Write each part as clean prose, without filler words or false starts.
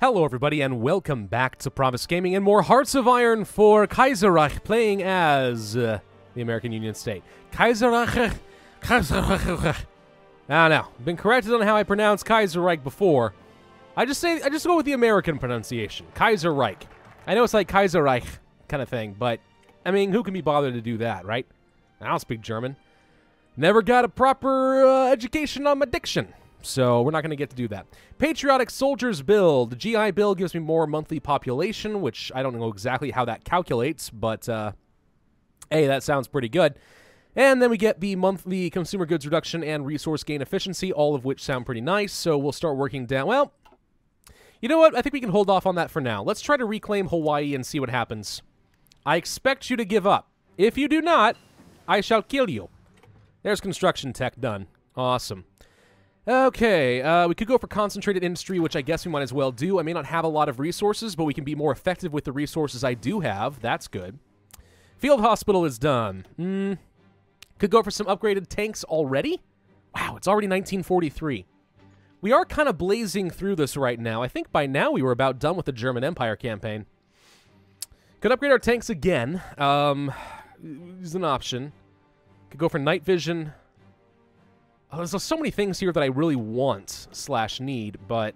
Hello everybody and welcome back to Pravus Gaming and more Hearts of Iron for Kaiserreich, playing as the American Union State. Kaiserreich. I don't know. Been corrected on how I pronounce Kaiserreich before. I just go with the American pronunciation. Kaiserreich. I know it's like Kaiserreich kind of thing, but I mean, who can be bothered to do that, right? I don't speak German. Never got a proper education on my diction. So we're not going to get to do that. Patriotic Soldiers build. The GI build gives me more monthly population, which I don't know exactly how that calculates, but hey, that sounds pretty good. And then we get the monthly consumer goods reduction and resource gain efficiency, all of which sound pretty nice. So we'll start working down. Well, you know what? I think we can hold off on that for now. Let's try to reclaim Hawaii and see what happens. I expect you to give up. If you do not, I shall kill you. There's construction tech done. Awesome. Okay, we could go for concentrated industry, which I guess we might as well do. I may not have a lot of resources, but we can be more effective with the resources I do have. That's good. Field hospital is done. Could go for some upgraded tanks already? Wow, it's already 1943. We are kind of blazing through this right now. I think by now we were about done with the German Empire campaign. Could upgrade our tanks again. Is an option. Could go for night vision. Oh, there's so many things here that I really want / need, but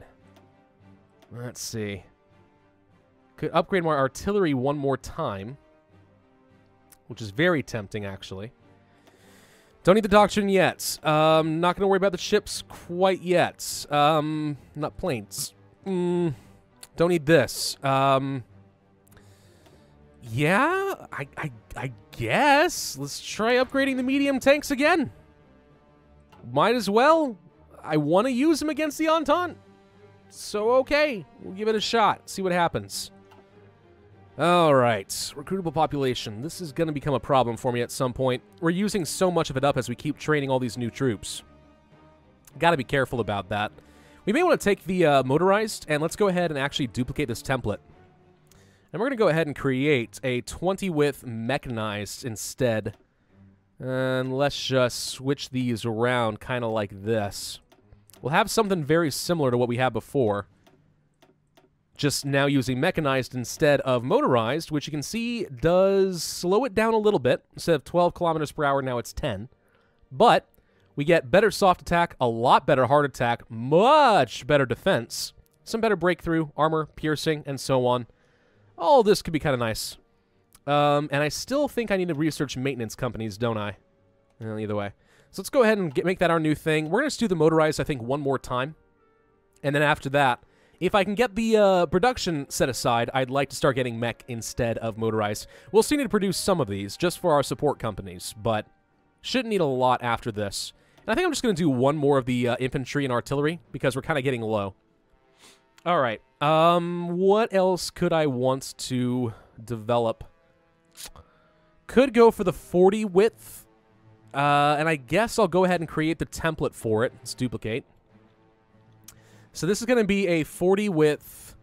let's see. Could upgrade my artillery one more time, which is very tempting, actually. Don't need the doctrine yet. Not going to worry about the ships quite yet. Not planes. Don't need this. Yeah, I guess. Let's try upgrading the medium tanks again. Might as well. I want to use them against the Entente. So, okay. We'll give it a shot. See what happens. Alright. Recruitable population. This is going to become a problem for me at some point. We're using so much of it up as we keep training all these new troops. Got to be careful about that. We may want to take the motorized, and let's go ahead and actually duplicate this template. And we're going to go ahead and create a 20 width mechanized instead. And let's just switch these around kind of like this. We'll have something very similar to what we had before. Just now using mechanized instead of motorized, which you can see does slow it down a little bit. Instead of 12 kilometers per hour, now it's 10. But we get better soft attack, a lot better hard attack, much better defense, some better breakthrough, armor, piercing, and so on. All this could be kind of nice. And I still think I need to research maintenance companies, don't I? Well, either way. So let's go ahead and make that our new thing. We're going to do the motorized, I think, one more time. And then after that, if I can get the production set aside, I'd like to start getting mech instead of motorized. We'll still need to produce some of these, just for our support companies, but shouldn't need a lot after this. And I think I'm just going to do one more of the infantry and artillery, because we're kind of getting low. All right. What else could I want to develop? Could go for the 40 width, and I guess I'll go ahead and create the template for it. Let's duplicate. So this is going to be a 40 width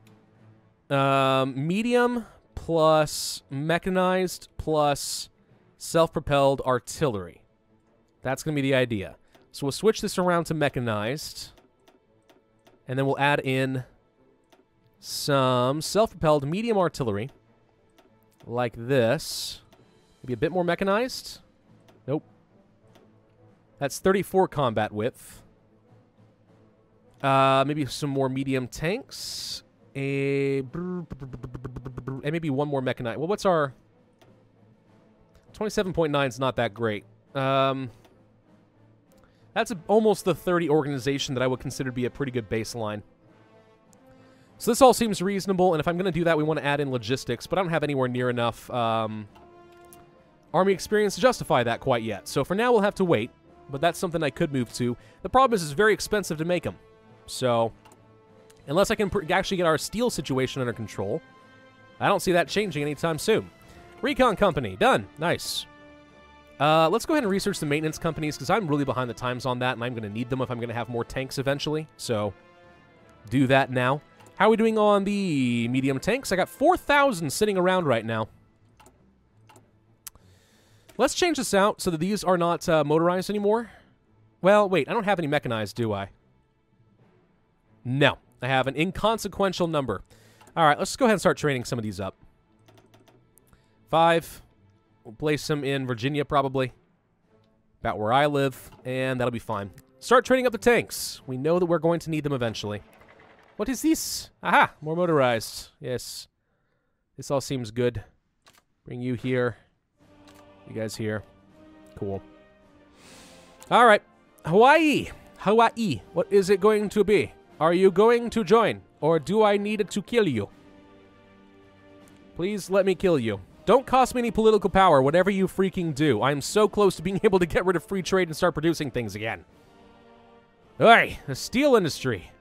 medium plus mechanized plus self-propelled artillery. That's going to be the idea. So we'll switch this around to mechanized, and then we'll add in some self-propelled medium artillery. Like this. Maybe a bit more mechanized. Nope. That's 34 combat width. Maybe some more medium tanks. And maybe one more mechanized. Well, what's our... 27.9 is not that great. That's almost the 30 organization that I would consider to be a pretty good baseline. So this all seems reasonable, and if I'm going to do that, we want to add in logistics, but I don't have anywhere near enough army experience to justify that quite yet. So for now, we'll have to wait, but that's something I could move to. The problem is it's very expensive to make them. So unless I can actually get our steel situation under control, I don't see that changing anytime soon. Recon company, done. Nice. Let's go ahead and research the maintenance companies, because I'm really behind the times on that, and I'm going to need them if I'm going to have more tanks eventually. So do that now. How are we doing on the medium tanks? I got 4,000 sitting around right now. Let's change this out so that these are not motorized anymore. Well, wait, I don't have any mechanized, do I? No. I have an inconsequential number. All right, let's go ahead and start training some of these up. 5. We'll place them in Virginia, probably. About where I live, and that'll be fine. Start training up the tanks. We know that we're going to need them eventually. What is this? Aha! More motorized. Yes. This all seems good. Bring you here. You guys here. Cool. All right. Hawaii. Hawaii. What is it going to be? Are you going to join? Or do I need to kill you? Please let me kill you. Don't cost me any political power, whatever you freaking do. I'm so close to being able to get rid of free trade and start producing things again. Alright, the steel industry.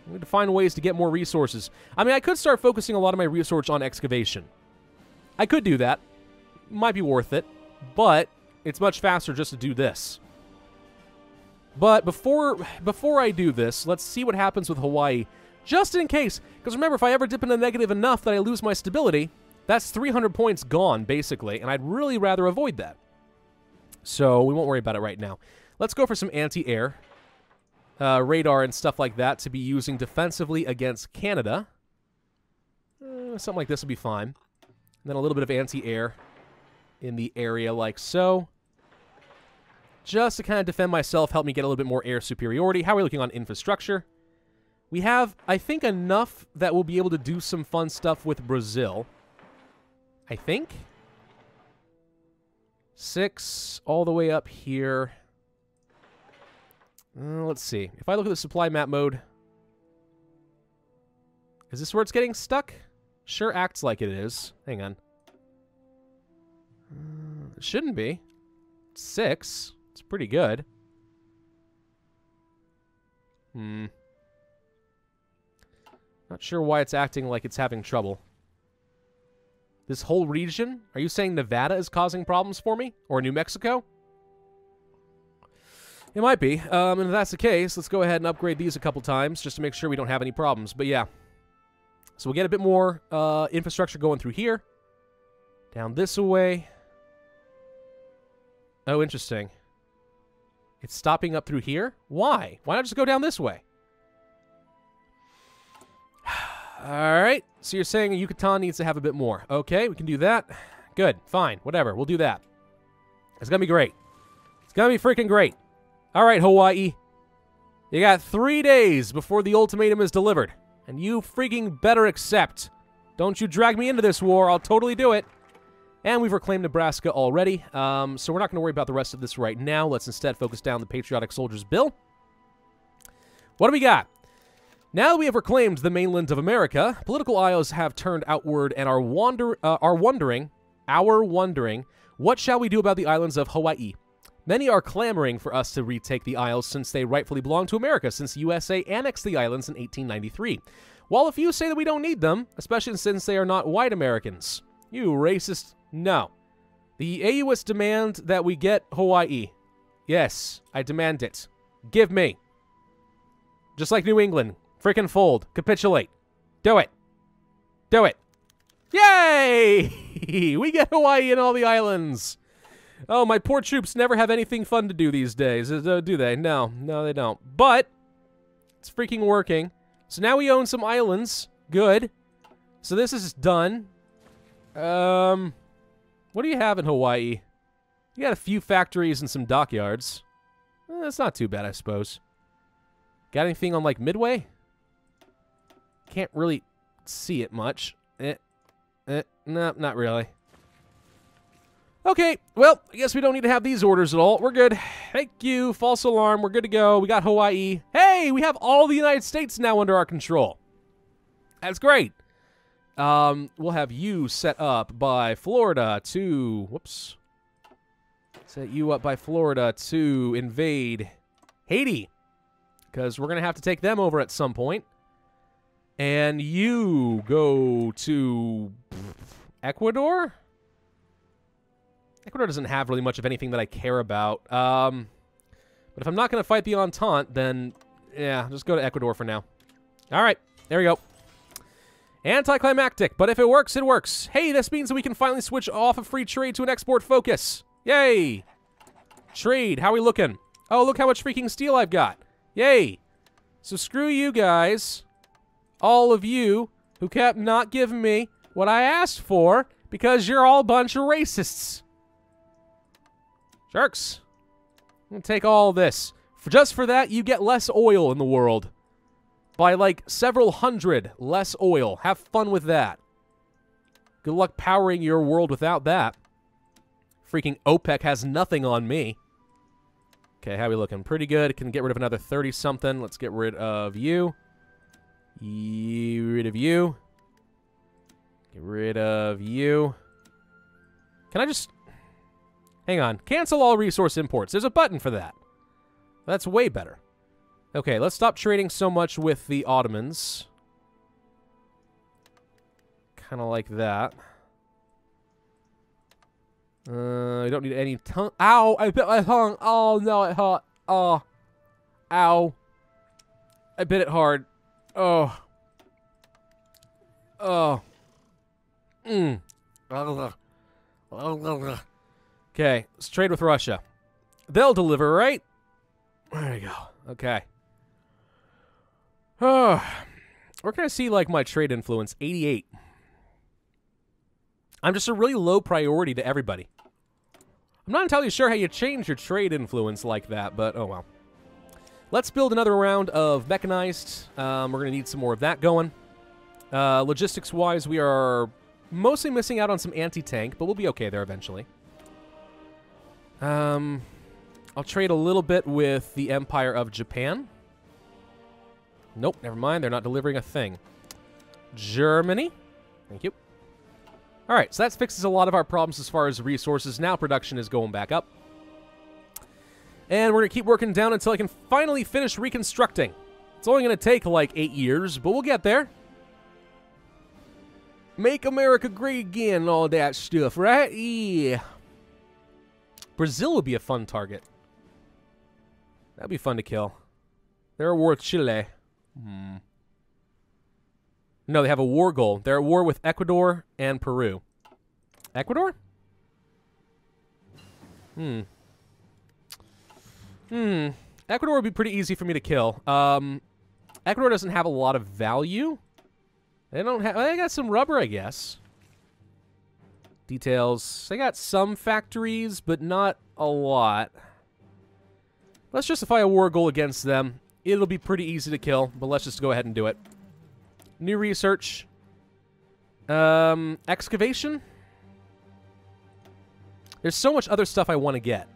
I need to find ways to get more resources. I mean, I could start focusing a lot of my research on excavation. I could do that. Might be worth it. But it's much faster just to do this. But before I do this, let's see what happens with Hawaii. Just in case. Because remember, if I ever dip into negative enough that I lose my stability, that's 300 points gone, basically. And I'd really rather avoid that. So we won't worry about it right now. Let's go for some anti-air. Radar and stuff like that to be using defensively against Canada. Something like this would be fine. And then a little bit of anti-air in the area like so. Just to kind of defend myself, help me get a little bit more air superiority. How are we looking on infrastructure? We have, I think, enough that we'll be able to do some fun stuff with Brazil. I think. 6 all the way up here. Let's see. If I look at the supply map mode, is this where it's getting stuck? Sure acts like it is. Hang on. It shouldn't be. 6. It's pretty good. Not sure why it's acting like it's having trouble. This whole region? Are you saying Nevada is causing problems for me? Or New Mexico? It might be. And if that's the case, let's go ahead and upgrade these a couple times just to make sure we don't have any problems. But yeah. So we'll get a bit more infrastructure going through here. Down this way. Oh, interesting. It's stopping up through here? Why? Why not just go down this way? Alright. So you're saying Yucatan needs to have a bit more. Okay, we can do that. Good. Fine. Whatever. We'll do that. It's gonna be great. It's gonna be freaking great. All right, Hawaii. You got 3 days before the ultimatum is delivered. And you freaking better accept. Don't you drag me into this war. I'll totally do it. And we've reclaimed Nebraska already. So we're not going to worry about the rest of this right now. Let's instead focus down the Patriotic Soldiers Bill. What do we got? Now that we have reclaimed the mainland of America, political isles have turned outward and are wondering, what shall we do about the islands of Hawaii? Many are clamoring for us to retake the isles since they rightfully belong to America, since the USA annexed the islands in 1893. While a few say that we don't need them, especially since they are not white Americans. You racist. No. The AUists demand that we get Hawaii. Yes, I demand it. Give me. Just like New England. Frickin' fold. Capitulate. Do it. Do it. Yay! We get Hawaii and all the islands. Oh, my poor troops never have anything fun to do these days, do they? No, they don't. But it's freaking working. So now we own some islands. Good. So this is done. What do you have in Hawaii? You got a few factories and some dockyards. That's not too bad, I suppose. Got anything on, like, Midway? Can't really see it much. No, not really. Okay, well, I guess we don't need to have these orders at all. We're good. Thank you. False alarm. We're good to go. We got Hawaii. Hey, we have all the United States now under our control. That's great. We'll have you set up by Florida to... Whoops. Set you up by Florida to invade Haiti. Because we're going to have to take them over at some point. And you go to Ecuador? Ecuador doesn't have really much of anything that I care about. But if I'm not going to fight the Entente, then, yeah, just go to Ecuador for now. All right, there we go. Anticlimactic, but if it works, it works. Hey, this means that we can finally switch off of free trade to an export focus. Yay! Trade, how are we looking? Oh, look how much freaking steel I've got. Yay! So screw you guys. all of you who kept not giving me what I asked for because you're all a bunch of racists. Jerks. I'm gonna take all this. Just for that, you get less oil in the world. By like several hundred less oil. Have fun with that. Good luck powering your world without that. Freaking OPEC has nothing on me. Okay, how are we looking? Pretty good. Can get rid of another 30-something. Let's get rid of you. Get rid of you. Get rid of you. Can I just... Hang on. Cancel all resource imports. There's a button for that. That's way better. Okay, let's stop trading so much with the Ottomans. Kind of like that. I don't need any tongue. Ow! I bit my tongue. Oh, no, it hurt. Oh. Ow. I bit it hard. Oh. Oh. Okay, let's trade with Russia. They'll deliver, right? There we go. Okay. Oh. Where can I see, like, my trade influence? 88. I'm just a really low priority to everybody. I'm not entirely sure how you change your trade influence like that, but oh well. Let's build another round of mechanized. We're going to need some more of that going. Logistics-wise, we are mostly missing out on some anti-tank, but we'll be okay there eventually. I'll trade a little bit with the Empire of Japan. Nope, never mind. They're not delivering a thing. Germany. Thank you. All right, so that fixes a lot of our problems as far as resources. Now production is going back up. And we're going to keep working down until I can finally finish reconstructing. It's only going to take like 8 years, but we'll get there. Make America great again and all that stuff, right? Yeah. Brazil would be a fun target. That'd be fun to kill. They're at war with Chile. No, they have a war goal. They're at war with Ecuador and Peru. Ecuador? Ecuador would be pretty easy for me to kill. Ecuador doesn't have a lot of value. They don't have... They got some rubber, I guess. Details. They got some factories, but not a lot. Let's justify a war goal against them. It'll be pretty easy to kill, but let's just go ahead and do it. New research. Excavation. There's so much other stuff I want to get.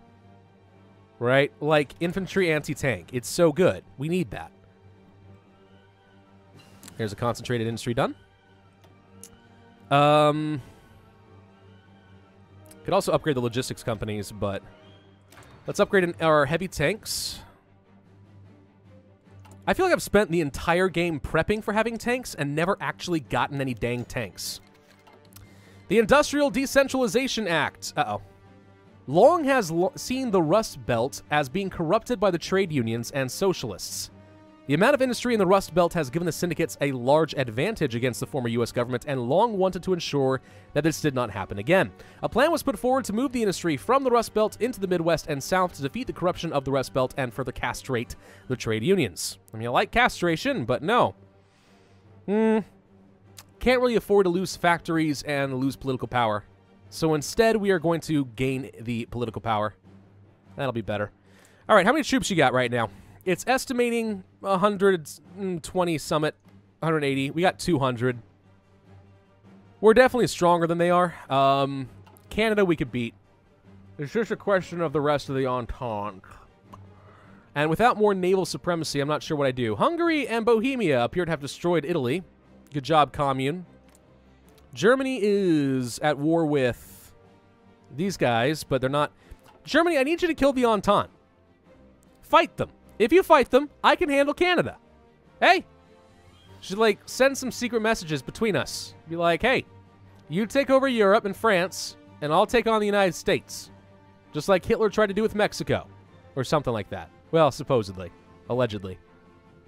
Right? Like infantry anti-tank. It's so good. We need that. There's a concentrated industry done. Could also upgrade the logistics companies, but let's upgrade our heavy tanks. I feel like I've spent the entire game prepping for having tanks and never actually gotten any dang tanks. The Industrial Decentralization Act. Long has seen the Rust Belt as being corrupted by the trade unions and socialists. The amount of industry in the Rust Belt has given the syndicates a large advantage against the former U.S. government and long wanted to ensure that this did not happen again. A plan was put forward to move the industry from the Rust Belt into the Midwest and South to defeat the corruption of the Rust Belt and further castrate the trade unions. I mean, I like castration, but no. Can't really afford to lose factories and lose political power. So instead, we are going to gain the political power. That'll be better. All right, how many troops you got right now? It's estimating 120 summit, 180. We got 200. We're definitely stronger than they are. Canada we could beat. It's just a question of the rest of the Entente. And without more naval supremacy, I'm not sure what I do. Hungary and Bohemia appear to have destroyed Italy. Good job, commune. Germany is at war with these guys, but they're not. Germany, I need you to kill the Entente. Fight them. If you fight them, I can handle Canada. Hey, should like send some secret messages between us. Be like, hey, you take over Europe and France, and I'll take on the United States. Just like Hitler tried to do with Mexico. Or something like that. Well, supposedly. Allegedly.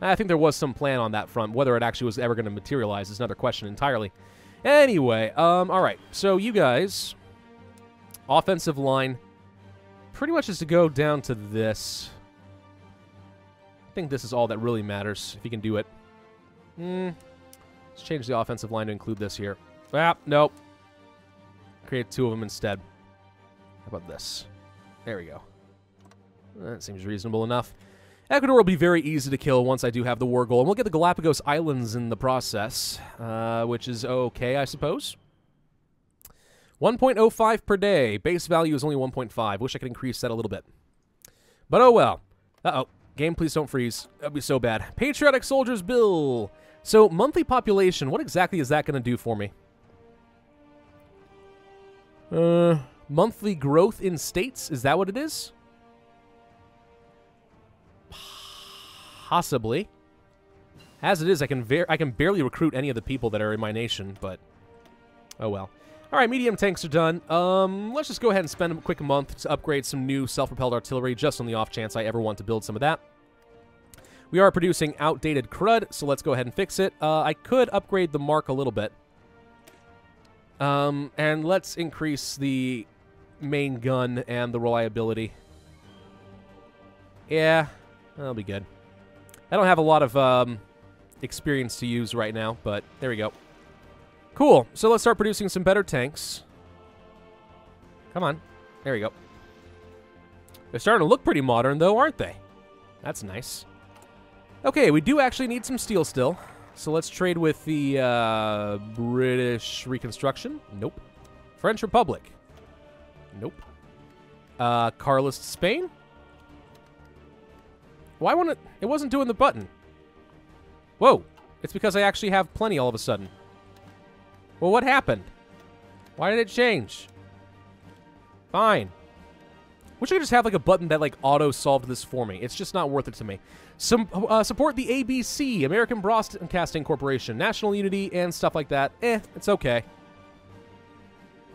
I think there was some plan on that front. Whether it actually was ever going to materialize is another question entirely. Anyway, alright. So you guys, offensive line, pretty much is to go down to this. I think this is all that really matters, if you can do it. Let's change the offensive line to include this here. Ah, nope. Create 2 of them instead. How about this? There we go. That seems reasonable enough. Ecuador will be very easy to kill once I do have the war goal. And we'll get the Galapagos Islands in the process, which is okay, I suppose. 1.05 per day. Base value is only 1.5. Wish I could increase that a little bit. But oh well. Uh-oh. Game, please don't freeze. That'd be so bad. Patriotic Soldiers Bill. So, monthly population. What exactly is that going to do for me? Monthly growth in states? Is that what it is? Possibly. As it is, I can barely recruit any of the people that are in my nation, but oh well. All right, medium tanks are done. Let's just go ahead and spend a quick month to upgrade some new self-propelled artillery, just on the off chance I ever want to build some of that. We are producing outdated crud, so let's go ahead and fix it. I could upgrade the mark a little bit. And let's increase the main gun and the reliability. Yeah, that'll be good. I don't have a lot of experience to use right now, but there we go. Cool. So let's start producing some better tanks. Come on. There we go. They're starting to look pretty modern, though, aren't they? That's nice. Okay, we do actually need some steel still. So let's trade with the British Reconstruction. Nope. French Republic. Nope. Carlist Spain. Why won't it? It wasn't doing the button. Whoa. It's because I actually have plenty all of a sudden. Well, what happened? Why did it change? Fine. Wish I could just have like a button that like auto-solved this for me. It's just not worth it to me. Support the ABC, American Broadcasting Corporation, National Unity, and stuff like that. It's okay.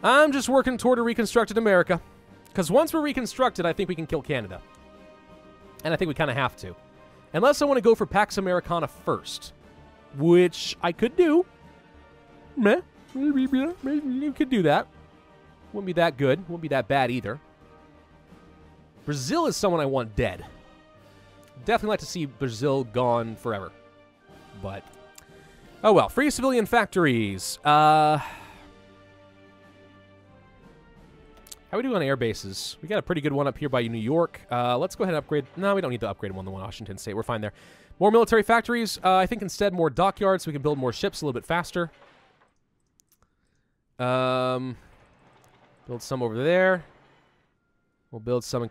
I'm just working toward a reconstructed America. Because once we're reconstructed, I think we can kill Canada. And I think we kind of have to. Unless I want to go for Pax Americana first. Which I could do. Meh. You could do that. Wouldn't be that good. Wouldn't be that bad either. Brazil is someone I want dead. Definitely like to see Brazil gone forever. But, oh well. Free civilian factories. How we doing on air bases? We got a pretty good one up here by New York. Let's go ahead and upgrade. No, we don't need to upgrade one in Washington State. We're fine there. More military factories. I think instead more dockyards so we can build more ships a little bit faster. Build some over there. We'll build some in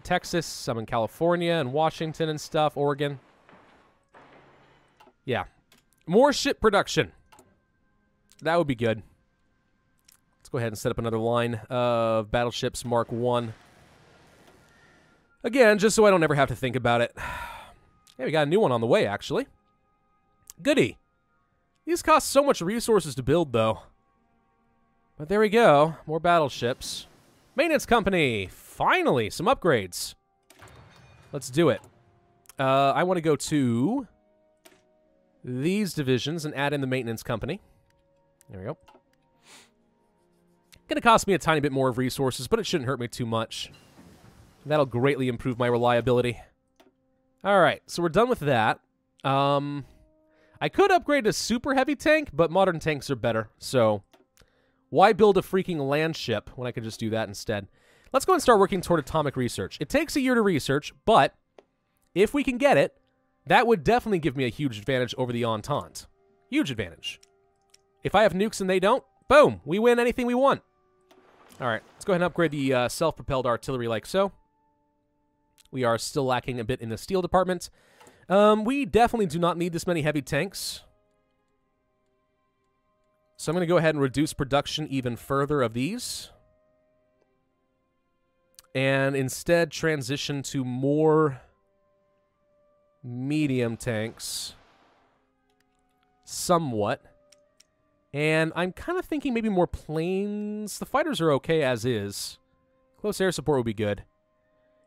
Texas, some in California and Washington and stuff, Oregon. Yeah. More ship production. That would be good. Let's go ahead and set up another line of battleships Mark I. Again, just so I don't ever have to think about it. Yeah, we got a new one on the way, actually. Goody. These cost so much resources to build, though. But there we go. More battleships. Maintenance company. Finally, some upgrades. Let's do it. I want to go to these divisions and add in the maintenance company. There we go. Going to cost me a tiny bit more of resources, but it shouldn't hurt me too much. That'll greatly improve my reliability. All right, so we're done with that. I could upgrade to super heavy tank, but modern tanks are better, so why build a freaking land ship when I could just do that instead? Let's go and start working toward atomic research. It takes a year to research, but if we can get it, that would definitely give me a huge advantage over the Entente. Huge advantage. If I have nukes and they don't, boom, we win anything we want. All right, let's go ahead and upgrade the self-propelled artillery like so. We are still lacking a bit in the steel department. We definitely do not need this many heavy tanks. So I'm going to go ahead and reduce production even further of these. And instead transition to more medium tanks. Somewhat. And I'm kind of thinking maybe more planes. The fighters are okay as is. Close air support would be good.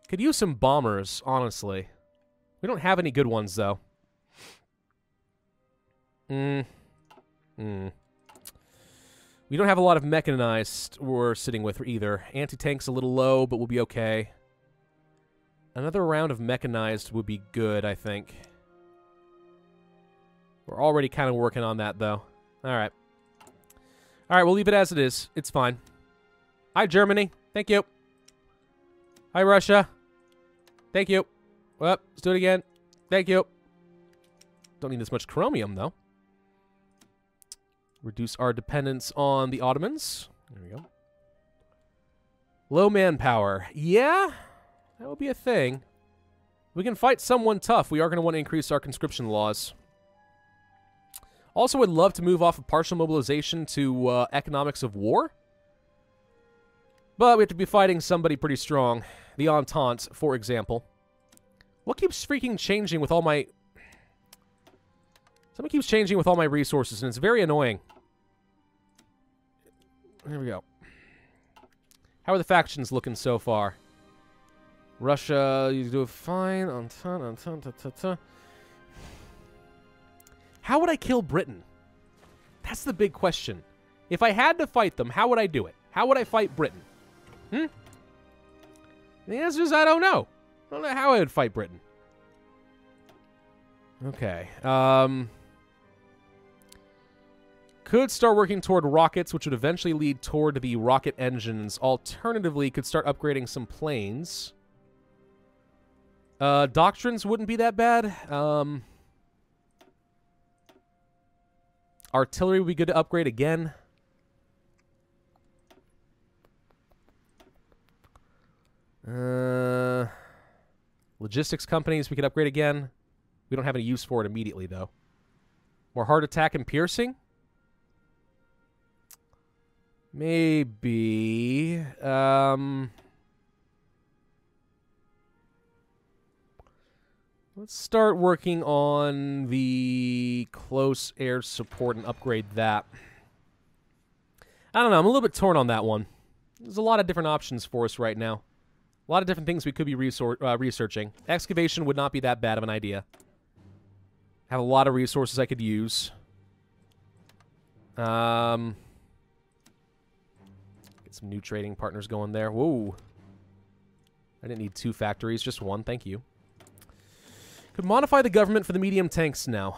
Could use some bombers, honestly. We don't have any good ones, though. We don't have a lot of mechanized we're sitting with either. Anti-tank's a little low, but we'll be okay. Another round of mechanized would be good, I think. We're already kind of working on that, though. All right. All right, we'll leave it as it is. It's fine. Hi, Germany. Thank you. Hi, Russia. Thank you. Well, let's do it again. Thank you. Don't need this much chromium, though. Reduce our dependence on the Ottomans. There we go. Low manpower. Yeah, that would be a thing. We can fight someone tough. We are going to want to increase our conscription laws. Also, would love to move off of partial mobilization to economics of war. But we have to be fighting somebody pretty strong. The Entente, for example. What keeps freaking changing with all my... Something keeps changing with all my resources, and it's very annoying. There we go. How are the factions looking so far? Russia, you do fine. Entente. How would I kill Britain? That's the big question. If I had to fight them, how would I do it? How would I fight Britain? The answer is I don't know. I don't know how I would fight Britain. Okay. Could start working toward rockets, which would eventually lead toward the rocket engines. Alternatively, could start upgrading some planes. Doctrines wouldn't be that bad. Artillery would be good to upgrade again. Logistics companies we could upgrade again. We don't have any use for it immediately, though. More hard attack and piercing? Maybe. Let's start working on the close air support and upgrade that. I don't know. I'm a little bit torn on that one. There's a lot of different options for us right now. A lot of different things we could be researching. Excavation would not be that bad of an idea. Have a lot of resources I could use. Get some new trading partners going there. Whoa. I didn't need 2 factories, just 1. Thank you. Could modify the government for the medium tanks now.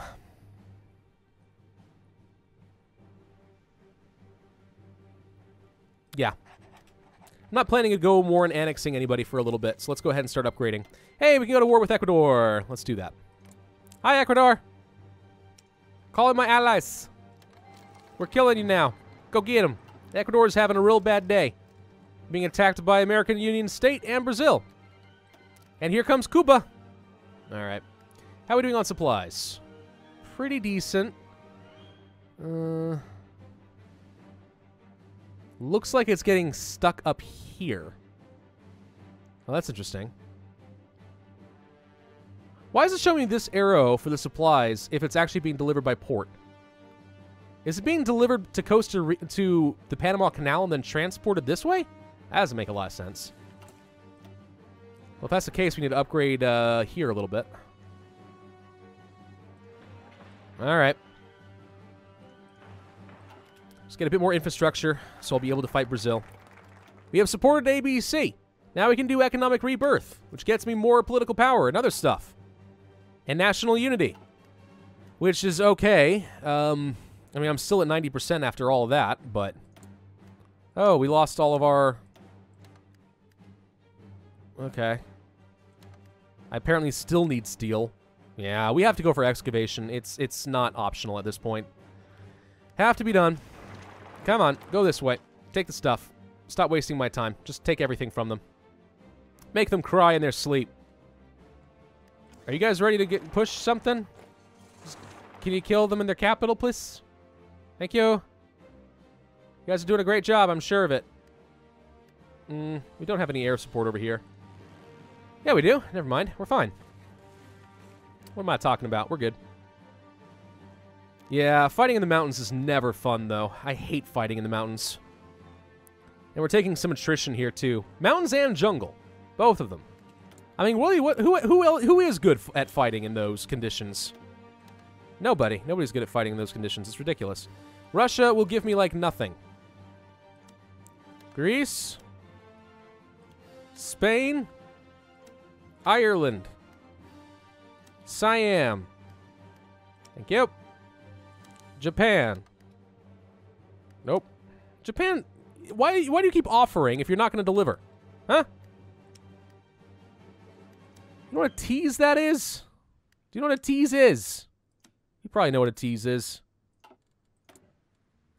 Yeah. I'm not planning to go war and annexing anybody for a little bit, so let's go ahead and start upgrading. Hey, we can go to war with Ecuador. Let's do that. Hi, Ecuador. Call in my allies. We're killing you now. Go get them. Ecuador is having a real bad day. Being attacked by American Union State and Brazil. And here comes Cuba. All right. How are we doing on supplies? Pretty decent. Looks like it's getting stuck up here. Well, that's interesting. Why is it showing me this arrow for the supplies if it's actually being delivered by port? Is it being delivered to to the Panama Canal and then transported this way? That doesn't make a lot of sense. Well, if that's the case, we need to upgrade here a little bit. All right. Let's get a bit more infrastructure, so I'll be able to fight Brazil. We have supported ABC. Now we can do economic rebirth, which gets me more political power and other stuff. And national unity, which is okay. I mean, I'm still at 90% after all of that, but... Oh, we lost all of our... Okay. I apparently still need steel. Yeah, we have to go for excavation. It's not optional at this point. Have to be done. Come on, go this way. Take the stuff. Stop wasting my time. Just take everything from them. Make them cry in their sleep. Are you guys ready to push something? Can you kill them in their capital, please? Thank you. You guys are doing a great job, I'm sure of it. We don't have any air support over here. Yeah, we do. Never mind. We're fine. What am I talking about? We're good. Yeah, fighting in the mountains is never fun, though. I hate fighting in the mountains. And we're taking some attrition here, too. Mountains and jungle. Both of them. I mean, really, who is good at fighting in those conditions? Nobody. Nobody's good at fighting in those conditions. It's ridiculous. Russia will give me, like, nothing. Greece. Spain. Ireland. Siam. Thank you. Japan. Nope. Japan, why do you keep offering if you're not going to deliver? Huh? You know what a tease that is? Do you know what a tease is? You probably know what a tease is.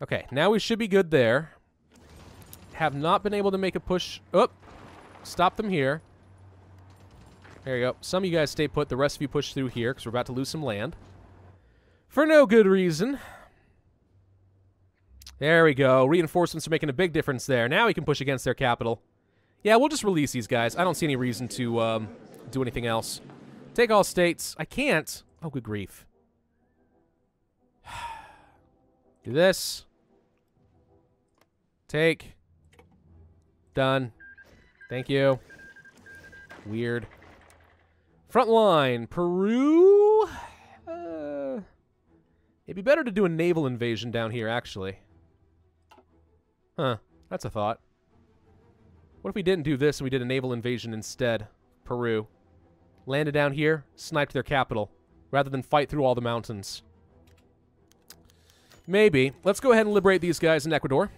Okay, now we should be good there. Have not been able to make a push. Oh, stop them here. There you go. Some of you guys stay put. The rest of you push through here because we're about to lose some land. For no good reason. There we go. Reinforcements are making a big difference there. Now we can push against their capital. Yeah, we'll just release these guys. I don't see any reason to do anything else. Take all states. I can't. Oh, good grief. Do this. Take. Done. Thank you. Weird. Front line. Peru? It'd be better to do a naval invasion down here, actually. Huh. That's a thought. What if we didn't do this and we did a naval invasion instead? Peru. Landed down here, sniped their capital, rather than fight through all the mountains. Maybe. Let's go ahead and liberate these guys in Ecuador.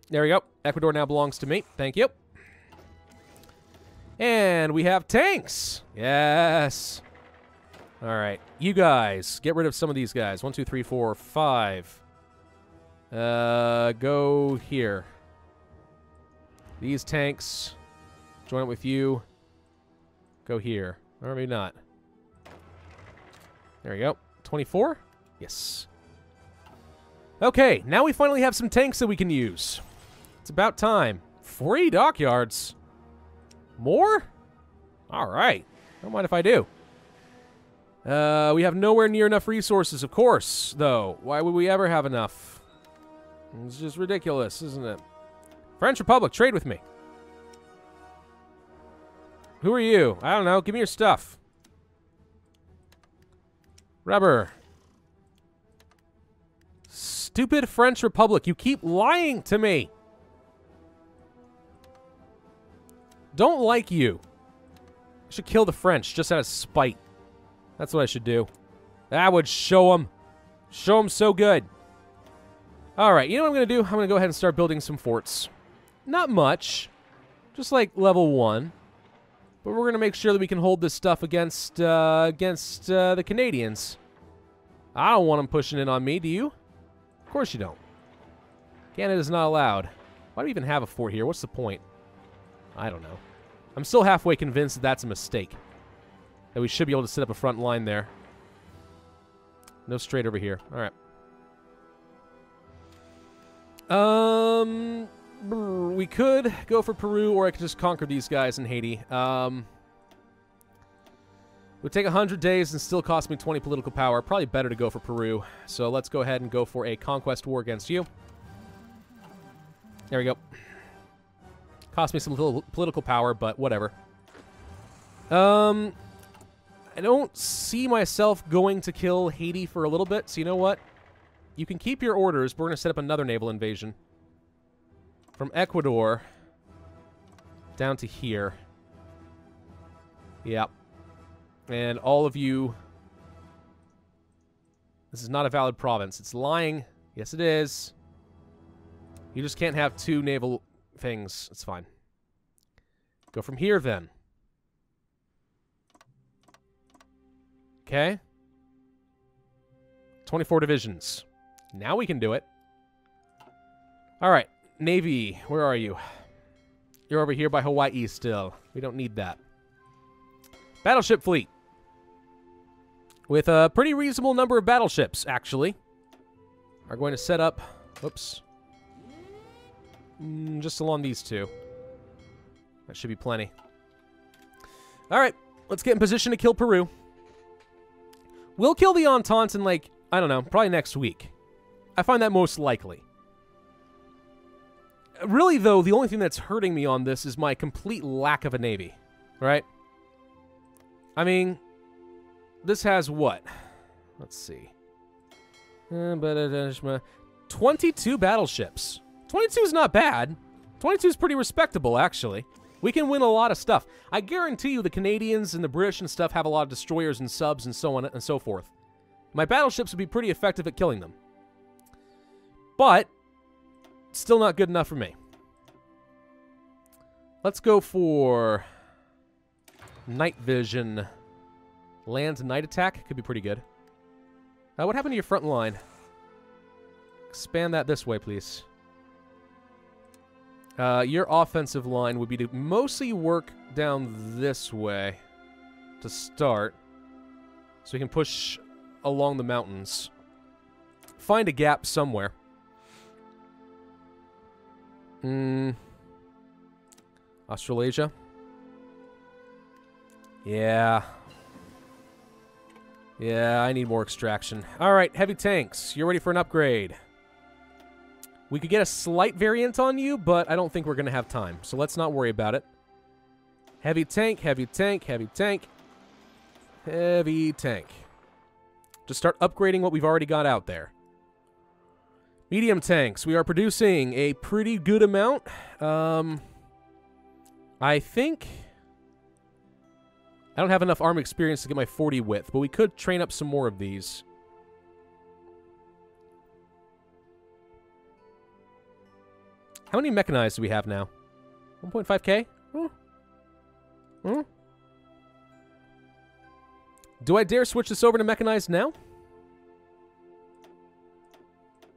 There we go. Ecuador now belongs to me. Thank you. And we have tanks. Yes. All right. You guys, get rid of some of these guys. 1, 2, 3, 4, 5. Go here. These tanks, join up with you. Go here. Or maybe not. There we go. 24? Yes. Okay, now we finally have some tanks that we can use. It's about time. 3 dockyards. More? All right. Don't mind if I do. We have nowhere near enough resources, of course, though. Why would we ever have enough? It's just ridiculous, isn't it? French Republic, trade with me. Who are you? I don't know. Give me your stuff. Rubber. Stupid French Republic. You keep lying to me. Don't like you. I should kill the French just out of spite. That's what I should do. That would show them. Show them so good. Alright, you know what I'm going to do? I'm going to go ahead and start building some forts. Not much. Just like level 1. But we're going to make sure that we can hold this stuff against the Canadians. I don't want them pushing in on me, do you? Of course you don't. Canada's not allowed. Why do we even have a fort here? What's the point? I don't know. I'm still halfway convinced that that's a mistake. That we should be able to set up a front line there. No straight over here. Alright. We could go for Peru, or I could just conquer these guys in Haiti. Would take 100 days and still cost me 20 political power. Probably better to go for Peru. So let's go ahead and go for a conquest war against you. There we go. Cost me some political power, but whatever. I don't see myself going to kill Haiti for a little bit, so you know what? You can keep your orders, but we're going to set up another naval invasion. From Ecuador down to here. Yep. And all of you... This is not a valid province. It's lying. Yes, it is. You just can't have 2 naval things. It's fine. Go from here, then. Okay. 24 divisions. Now we can do it. All right. Navy, where are you? You're over here by Hawaii still. We don't need that. Battleship fleet. With a pretty reasonable number of battleships, actually. Are going to set up... Whoops. Just along these 2. That should be plenty. All right. Let's get in position to kill Peru. We'll kill the Entente in, like, I don't know, probably next week. I find that most likely. Really, though, the only thing that's hurting me on this is my complete lack of a navy. Right? I mean, this has what? Let's see. 22 battleships. 22 is not bad. 22 is pretty respectable, actually. We can win a lot of stuff. I guarantee you the Canadians and the British and stuff have a lot of destroyers and subs and so on and so forth. My battleships would be pretty effective at killing them. But, still not good enough for me. Let's go for night vision. Land night attack could be pretty good. What happened to your front line? Expand that this way, please. Your offensive line would be to mostly work down this way to start, so we can push along the mountains. Find a gap somewhere. Australasia. Yeah. Yeah, I need more extraction. Alright, heavy tanks. You're ready for an upgrade. We could get a slight variant on you, but I don't think we're going to have time. So let's not worry about it. Heavy tank, heavy tank, heavy tank. Heavy tank. Just start upgrading what we've already got out there. Medium tanks. We are producing a pretty good amount. I think I don't have enough army experience to get my 40 width, but we could train up some more of these. How many mechanized do we have now? 1.5k? Do I dare switch this over to mechanized now?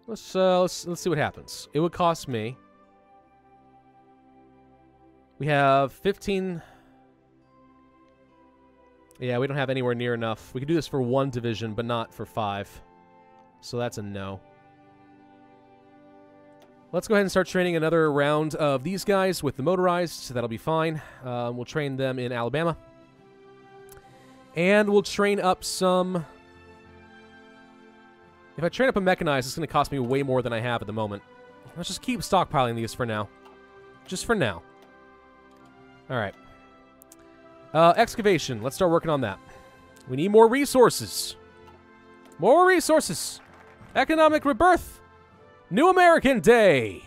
Let's see what happens. It would cost me. We have 15. Yeah, we don't have anywhere near enough. We could do this for 1 division, but not for 5. So that's a no. Let's go ahead and start training another round of these guys with the motorized, so that'll be fine. We'll train them in Alabama. And we'll train up some... If I train up a mechanized, it's going to cost me way more than I have at the moment. Let's just keep stockpiling these for now. Just for now. Alright. Excavation. Let's start working on that. We need more resources. More resources. Economic rebirth. New American Day.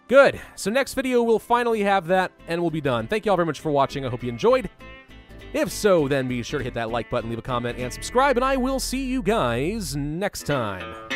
Good. So next video, we'll finally have that, and we'll be done. Thank you all very much for watching. I hope you enjoyed. If so, then be sure to hit that like button, leave a comment, and subscribe, and I will see you guys next time.